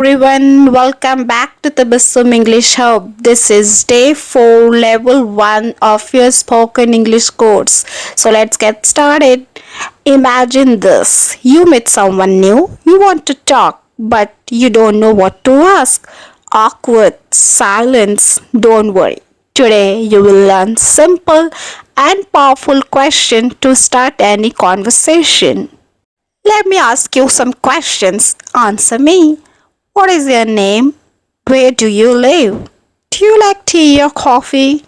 everyone, welcome back to the Bissum English Hub. This is day 4, level 1 of your spoken English course. So let's get started. Imagine this, you meet someone new, you want to talk, but you don't know what to ask. Awkward, silence, don't worry. Today you will learn simple and powerful question to start any conversation. Let me ask you some questions. Answer me. What is your name? Where do you live? Do you like tea or coffee?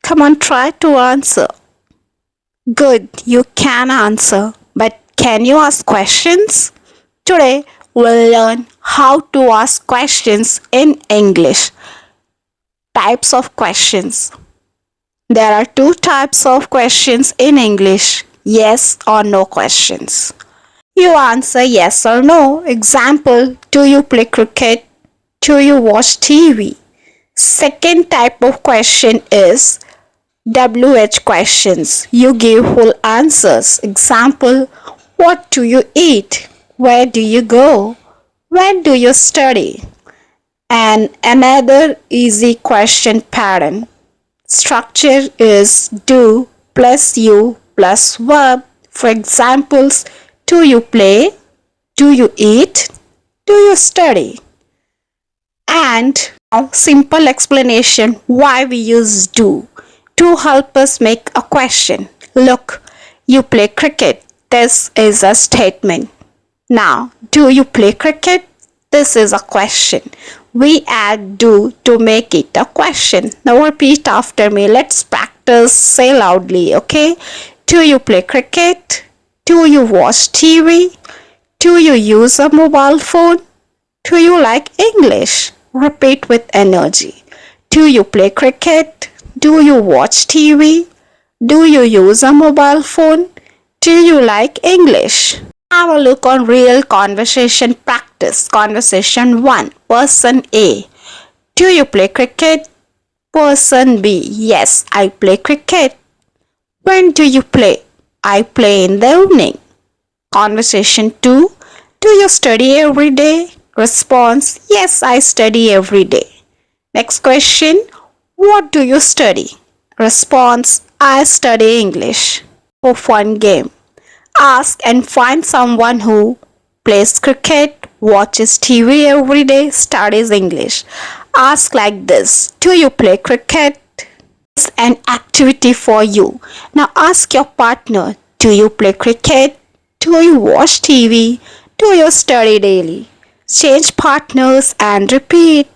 Come on, try to answer. Good, you can answer. But can you ask questions? Today, we'll learn how to ask questions in English. Types of questions. There are 2 types of questions in English. Yes or no questions. You answer yes or no. Example, do you play cricket? Do you watch TV? Second type of question is WH questions. You give full answers. Example, what do you eat? Where do you go? When do you study? And another easy question pattern. Structure is do plus you plus verb. For examples, do you play? Do you eat? Do you study? And now simple explanation why we use do to help us make a question. Look, you play cricket. This is a statement. Now, do you play cricket? This is a question. We add do to make it a question. Now repeat after me. Let's practice. Say loudly, okay? Do you play cricket? Do you watch TV? Do you use a mobile phone? Do you like English? Repeat with energy. Do you play cricket? Do you watch TV? Do you use a mobile phone? Do you like English? Have a look on real conversation practice. Conversation 1. Person A. Do you play cricket? Person B. Yes, I play cricket. When do you play? I play in the evening. Conversation 2. Do you study every day? Response. Yes, I study every day. Next question. What do you study? Response. I study English. For fun game. Ask and find someone who plays cricket, watches TV every day, studies English. Ask like this. Do you play cricket? It's an activity for you. Now ask your partner. Do you play cricket? Do you watch TV? Do you study daily? Change partners and repeat.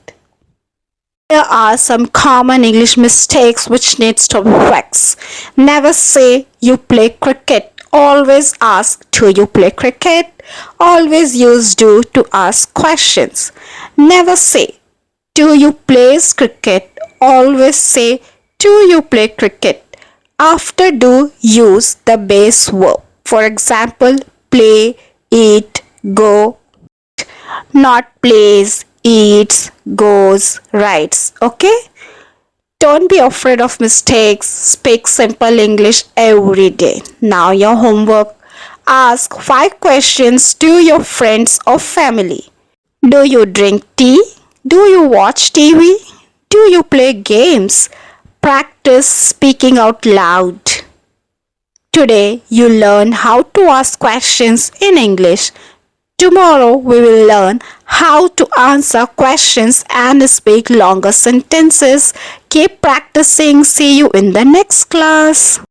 Here are some common English mistakes which needs to be fixed. Never say you play cricket. Always ask, do you play cricket? Always use do to ask questions. Never say, do you play cricket? Always say, do you play cricket? After do, use the base verb. For example, play, eat, go. Not plays, eats, goes, writes. Okay? Don't be afraid of mistakes. Speak simple English every day. Now your homework. Ask 5 questions to your friends or family. Do you drink tea? Do you watch TV? Do you play games? Practice speaking out loud. Today you learn how to ask questions in English. Tomorrow we will learn how to answer questions and speak longer sentences. Keep practicing. See you in the next class.